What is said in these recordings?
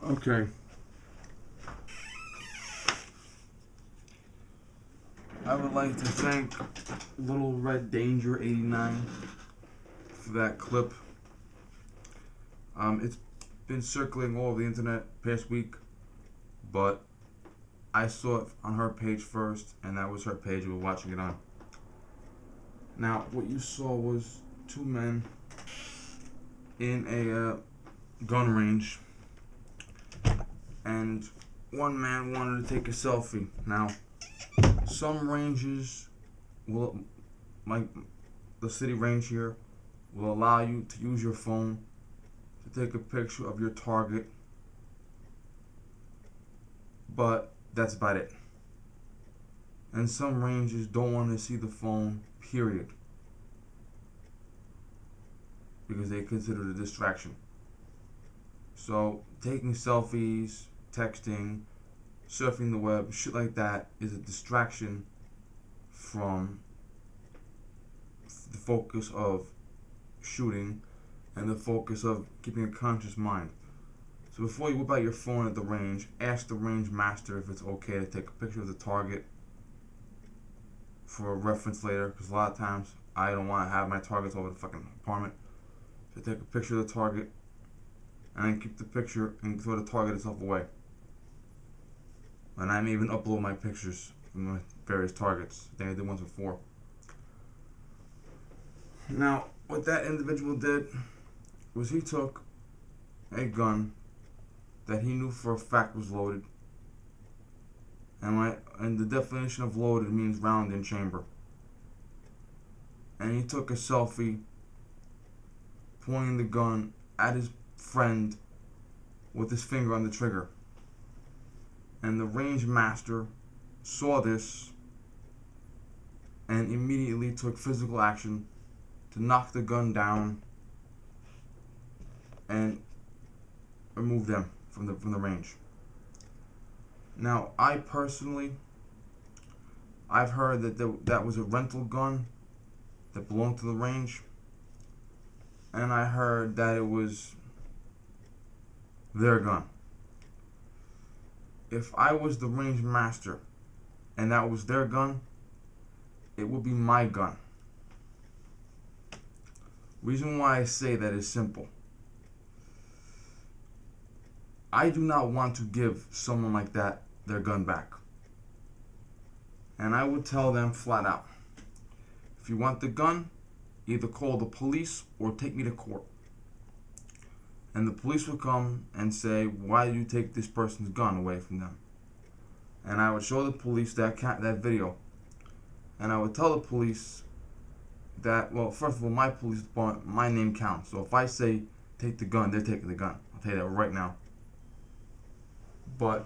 Okay. I would like to thank Little Red Danger 89 for that clip. It's been circulating all over the internet past week, but I saw it on her page first, and that was her page we were watching it on. Now, what you saw was two men in a gun range, and one man wanted to take a selfie. Now, some ranges will, like the city range here, will allow you to use your phone to take a picture of your target, but that's about it. And some ranges don't want to see the phone, period, because they consider it a distraction. So taking selfies, texting, surfing the web, shit like that is a distraction from the focus of shooting and the focus of keeping a conscious mind. So before you whip out your phone at the range, ask the range master if it's okay to take a picture of the target for a reference later, because a lot of times I don't want to have my targets over the fucking apartment. So take a picture of the target and then keep the picture and throw the target itself away. And I may even upload my pictures from my various targets. I think I did once before. Now, what that individual did was he took a gun that he knew for a fact was loaded. And the definition of loaded means round in chamber. And he took a selfie pointing the gun at his friend with his finger on the trigger. And the range master saw this and immediately took physical action to knock the gun down and remove them from the range. Now, I've heard that that was a rental gun that belonged to the range, and I heard that it was their gun. If I was the range master and that was their gun, it would be my gun. Reason why I say that is simple. I do not want to give someone like that their gun back. And I would tell them flat out, if you want the gun, either call the police or take me to court. And the police would come and say, why did you take this person's gun away from them? And I would show the police that video. And I would tell the police that, well, first of all, my police department, my name counts. So if I say take the gun, they're taking the gun. I'll tell you that right now. But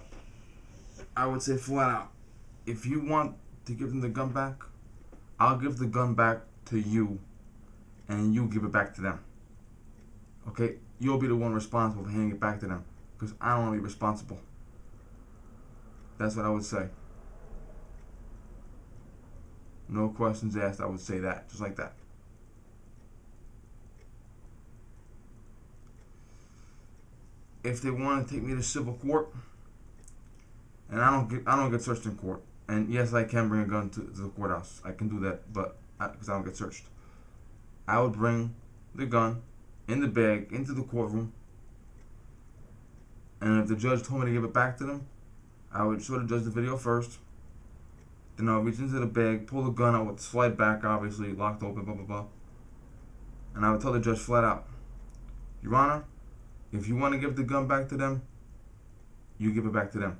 I would say flat out, if you want to give them the gun back, I'll give the gun back to you and you give it back to them. Okay? You'll be the one responsible for handing it back to them, because I don't want to be responsible. That's what I would say. No questions asked, I would say that, just like that. If they want to take me to civil court, and I don't get searched in court, and yes, I can bring a gun to the courthouse. I can do that, but because I don't get searched, I would bring the gun in the bag into the courtroom, and if the judge told me to give it back to them, I would show the judge the video first. Then I would reach into the bag, pull the gun out with the slide back, obviously locked open, blah blah blah, and I would tell the judge flat out, Your Honor, if you want to give the gun back to them, you give it back to them,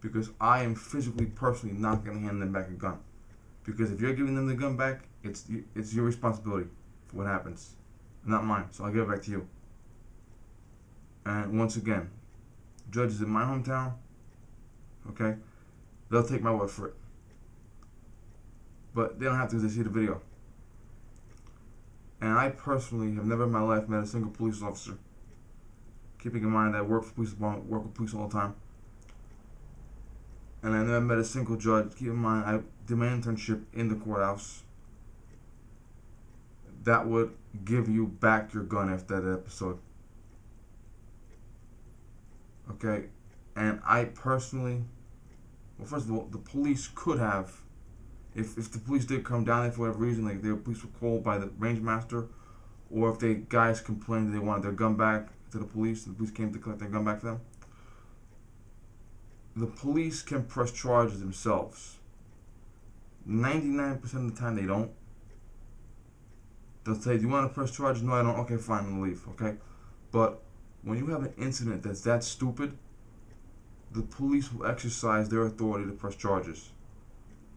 because I am physically, personally not going to hand them back a gun. Because if you're giving them the gun back, it's your responsibility for what happens, not mine. So I'll give it back to you. And once again, judges in my hometown, okay, they'll take my word for it. But they don't have to, because they see the video. And I personally have never in my life met a single police officer, keeping in mind that I work for police department, work with police all the time. And I never met a single judge. Keep in mind, I did my internship in the courthouse. That would give you back your gun after that episode. Okay, and I personally, well, first of all, the police could have, if the police did come down there for whatever reason, like the police were called by the range master, or if they guys complained that they wanted their gun back to the police, and the police came to collect their gun back for them, the police can press charges themselves. 99% of the time they don't. They'll say, do you want to press charges? No, I don't. Okay, fine, I'll leave. Okay? But when you have an incident that's that stupid, the police will exercise their authority to press charges.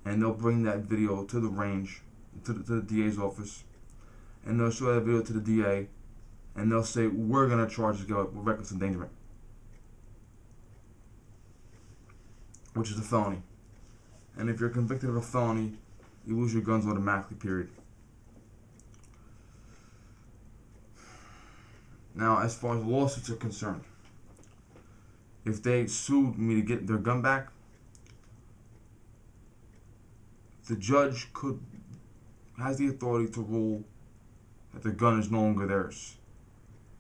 And they'll bring that video to the range, to the DA's office, and they'll show that video to the DA, and they'll say, we're going to charge this guy with reckless endangerment, which is a felony. And if you're convicted of a felony, you lose your guns automatically, period. Now, as far as lawsuits are concerned, if they sued me to get their gun back, the judge has the authority to rule that the gun is no longer theirs.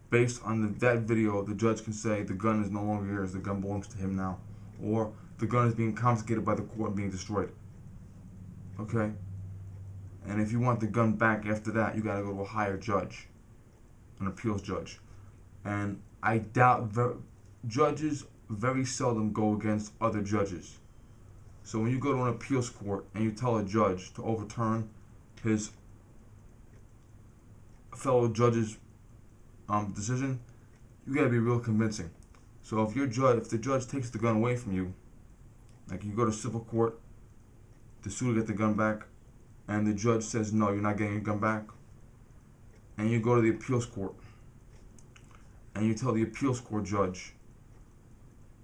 Based on that video, the judge can say the gun is no longer yours, the gun belongs to him now. Or the gun is being confiscated by the court and being destroyed. Okay? And if you want the gun back after that, you gotta go to a higher judge, an appeals judge. And I doubt judges very seldom go against other judges. So when you go to an appeals court and you tell a judge to overturn his fellow judge's decision, you gotta be real convincing. So if the judge takes the gun away from you, like you go to civil court to sue to get the gun back, and the judge says no, you're not getting your gun back, and you go to the appeals court and you tell the appeals court judge,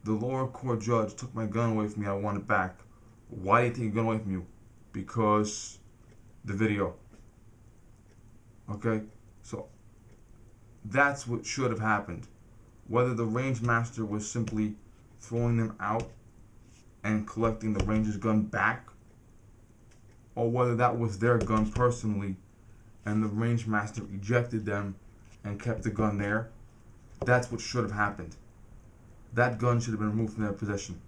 the lower court judge took my gun away from me, I want it back. Why did he take your gun away from you? Because the video. Okay? So that's what should have happened. Whether the range master was simply throwing them out and collecting the ranger's gun back, or whether that was their gun personally and the range master ejected them and kept the gun there, that's what should have happened. That gun should have been removed from their possession.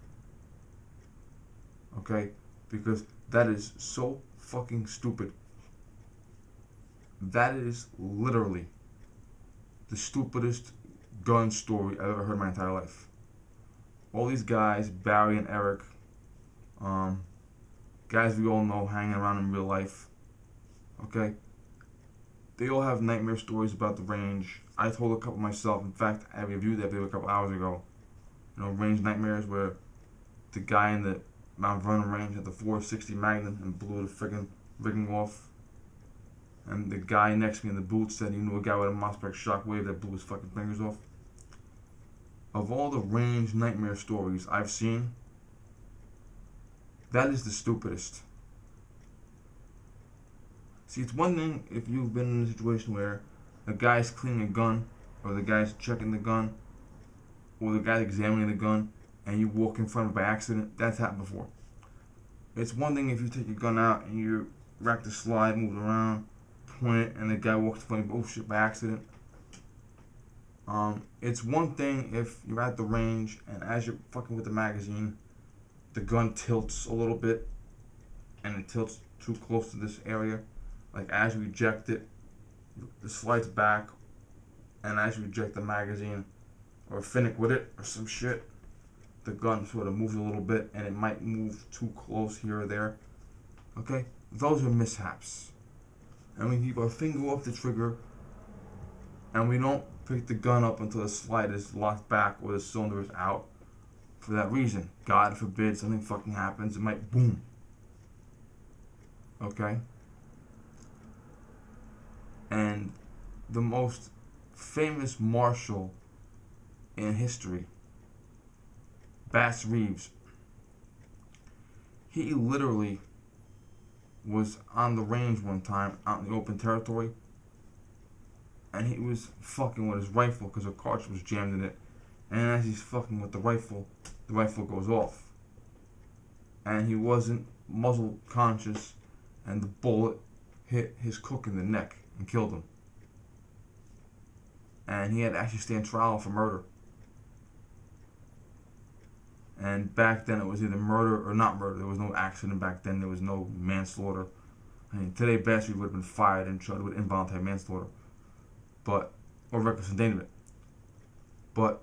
Okay? Because that is so fucking stupid. That is literally the stupidest gun story I've ever heard in my entire life. All these guys, Barry and Eric, guys we all know hanging around in real life, okay? They all have nightmare stories about the range. I told a couple myself. In fact, I reviewed that video a couple hours ago. You know, range nightmares where the guy in the Mount Vernon range had the 460 Magnum and blew the friggin' rigging off. And the guy next to me in the booth said he knew a guy with a Mossberg shockwave that blew his fucking fingers off. Of all the range nightmare stories I've seen, that is the stupidest. See, it's one thing if you've been in a situation where a guy's cleaning a gun, or the guy's checking the gun, or the guy's examining the gun, and you walk in front of it by accident. That's happened before. It's one thing if you take your gun out and you rack the slide, move it around, point it, and the guy walks in front of you, oh shit, by accident. It's one thing if you're at the range and as you're fucking with the magazine, the gun tilts a little bit, and it tilts too close to this area. Like as you eject it, the slide's back, and as you eject the magazine, or finick with it, or some shit, the gun sort of moves a little bit, and it might move too close here or there. Okay? Those are mishaps. And we keep our finger off the trigger, and we don't pick the gun up until the slide is locked back or the cylinder is out. For that reason, God forbid something fucking happens, it might boom. Okay? And the most famous marshal in history, Bass Reeves, he literally was on the range one time out in the open territory, and he was fucking with his rifle because a cartridge was jammed in it, and as he's fucking with the rifle goes off, and he wasn't muzzle conscious, and the bullet hit his cook in the neck and killed him, and he had to actually stand trial for murder. back then it was either murder or not murder. There was no accident back then. There was no manslaughter. I mean, today Bassett would have been fired and charged with involuntary manslaughter, or reckless endangerment. But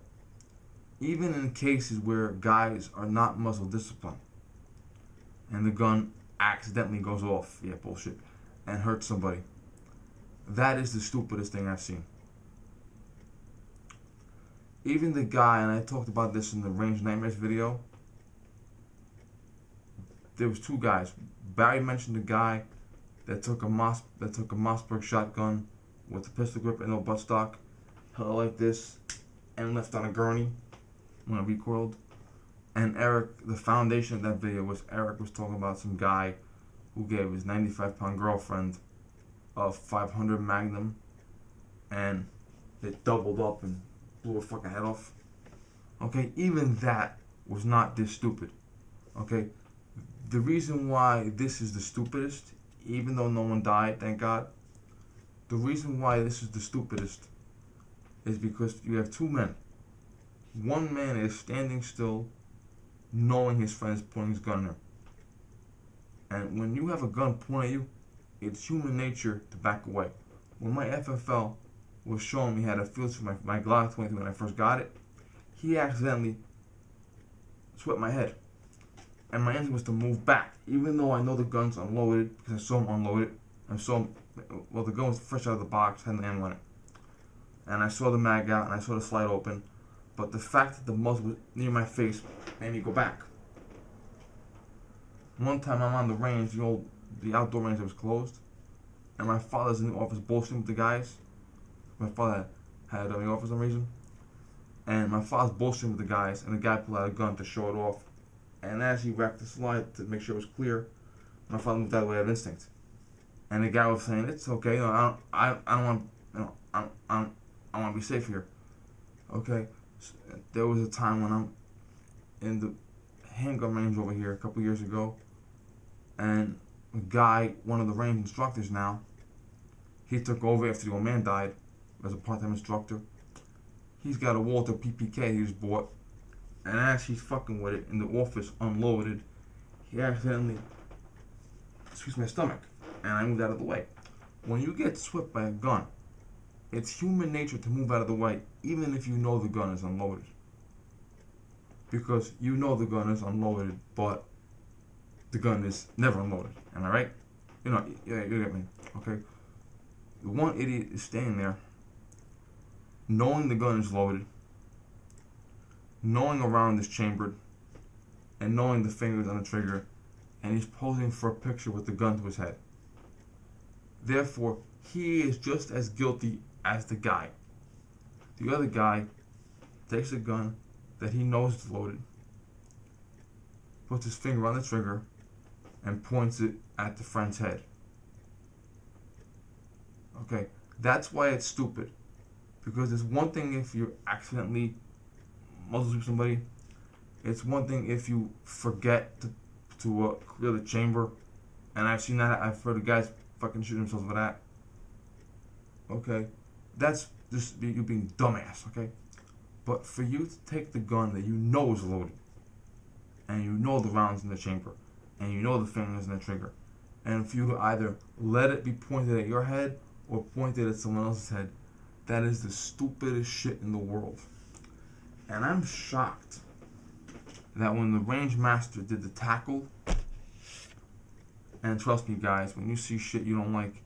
even in cases where guys are not muzzle disciplined and the gun accidentally goes off, yeah, bullshit, and hurts somebody, that is the stupidest thing I've seen. Even the guy, and I talked about this in the Range Nightmares video, there was two guys. Barry mentioned the guy that took a Mossberg shotgun with a pistol grip and no buttstock, held it like this, and left on a gurney when it recoiled. And Eric, the foundation of that video was Eric was talking about some guy who gave his 95-pound girlfriend a 500 Magnum, and it doubled up and blew her fucking head off. Okay, even that was not this stupid. Okay, the reason why this is the stupidest, even though no one died, thank God, the reason why this is the stupidest is because you have two men. One man is standing still, knowing his friend is pointing his gun at him. And when you have a gun pointed at you, it's human nature to back away. When my FFL was showing me how to feel for my Glock 23 when I first got it, he accidentally swept my head. And my instinct was to move back, even though I know the gun's unloaded, because I saw him unload it. The gun was fresh out of the box, had an ammo on it. And I saw the mag out, and I saw the slide open. But the fact that the muzzle was near my face made me go back. One time I'm on the range, the outdoor range that was closed, and my father's in the office bullshitting with the guys. My father had me off for some reason. And my father's bullshitting with the guys, and the guy pulled out a gun to show it off. And as he wrapped the slide to make sure it was clear, my father moved out of the way out of instinct. And the guy was saying, "It's okay. I don't want. I want to be safe here." Okay. So there was a time when I'm in the handgun range over here a couple years ago, and a guy, one of the range instructors now, he took over after the old man died as a part-time instructor. He's got a Walter PPK he just bought. And as he's fucking with it in the office, unloaded, he accidentally squeezed my stomach, and I moved out of the way. When you get swept by a gun, it's human nature to move out of the way, even if you know the gun is unloaded. Because you know the gun is unloaded, but the gun is never unloaded. Am I right? Yeah, you get me. Okay. The one idiot is standing there, knowing the gun is loaded, knowing a round is chambered, and knowing the fingers on the trigger, and he's posing for a picture with the gun to his head. Therefore, he is just as guilty as the guy. The other guy takes a gun that he knows is loaded, puts his finger on the trigger, and points it at the friend's head. Okay, that's why it's stupid. Because it's one thing if you accidentally muzzle sweep somebody. It's one thing if you forget to clear the chamber. And I've seen that. I've heard of guys fucking shooting themselves for that. Okay, that's just you being dumbass. Okay, but for you to take the gun that you know is loaded, and you know the rounds in the chamber, and you know the fingers in the trigger, and for you to either let it be pointed at your head or pointed at someone else's head, that is the stupidest shit in the world. And I'm shocked that when the range master did the tackle, and trust me guys, when you see shit you don't like,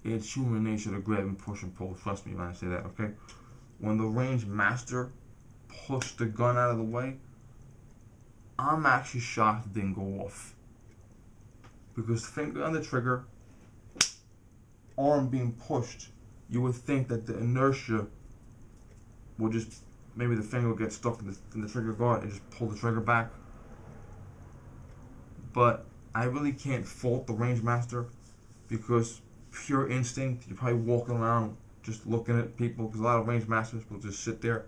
it's human nature to grab and push and pull. Trust me when I say that, okay? When the range master pushed the gun out of the way, I'm actually shocked it didn't go off. Because finger on the trigger, arm being pushed, you would think that the inertia will just, maybe the finger will get stuck in the trigger guard and just pull the trigger back. But I really can't fault the range master, because pure instinct, you're probably walking around just looking at people, because a lot of range masters will just sit there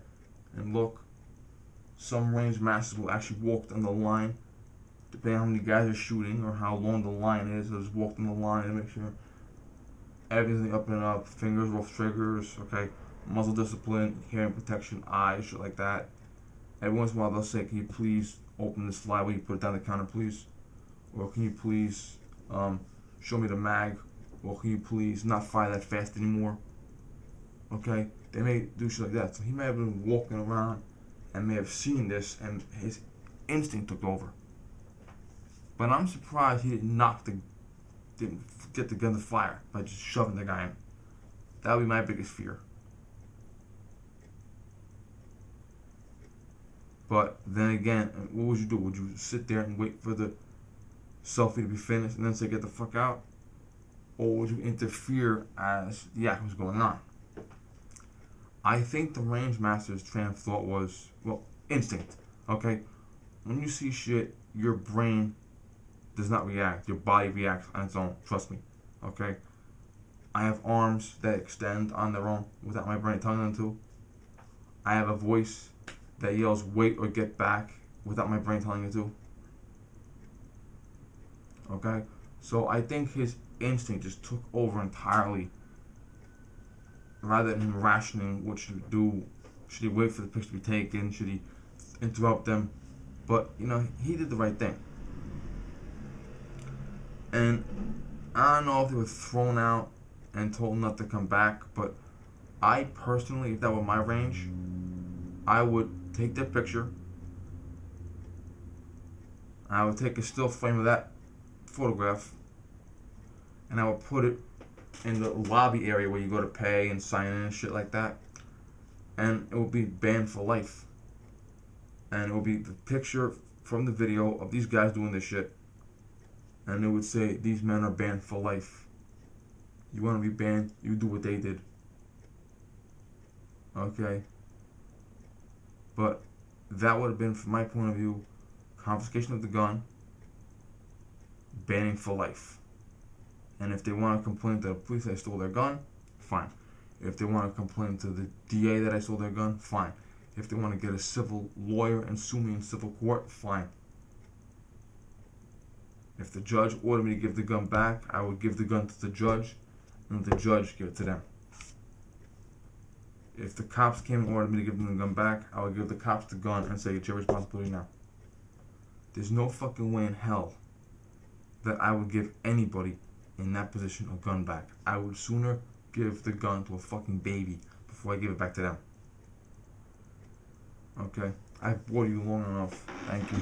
and look. Some range masters will actually walk on the line, depending on how many guys are shooting or how long the line is. They'll just walk on the line and make sure everything up and up, fingers off triggers, okay, muzzle discipline, hearing protection, eyes, shit like that. Every once in a while they'll say, "Can you please open this slide where you put it down the counter, please? Or can you please show me the mag? Or can you please not fire that fast anymore? Okay? They may do shit like that. So he may have been walking around and may have seen this and his instinct took over. But I'm surprised he didn't get the gun to fire by just shoving the guy in. That would be my biggest fear. But then again, what would you do? Would you sit there and wait for the selfie to be finished and then say get the fuck out? Or would you interfere as the act was going on? I think the range master's train of thought was, well, instinct. Okay? When you see shit, your brain does not react. Your body reacts on its own. Trust me. Okay? I have arms that extend on their own without my brain telling them to. I have a voice that yells wait or get back without my brain telling it to. Okay? So I think his instinct just took over entirely. Rather than him rationing what should he do, should he wait for the picture to be taken, should he interrupt them? But, you know, he did the right thing. And I don't know if they were thrown out and told not to come back, but I personally, if that were my range, I would take that picture, I would take a still frame of that photograph, and I would put it in the lobby area where you go to pay and sign in and shit like that, and it will be banned for life. And it will be the picture from the video of these guys doing this shit, and it would say these men are banned for life. You want to be banned, you do what they did. Okay? But that would have been, from my point of view, confiscation of the gun, banning for life. And if they want to complain to the police that I stole their gun, fine. If they want to complain to the DA that I stole their gun, fine. If they want to get a civil lawyer and sue me in civil court, fine. If the judge ordered me to give the gun back, I would give the gun to the judge, and the judge give it to them. If the cops came and ordered me to give them the gun back, I would give the cops the gun and say, it's your responsibility now. There's no fucking way in hell that I would give anybody in that position a gun back. I would sooner give the gun to a fucking baby before I give it back to them. Okay? I've bored you long enough. Thank you.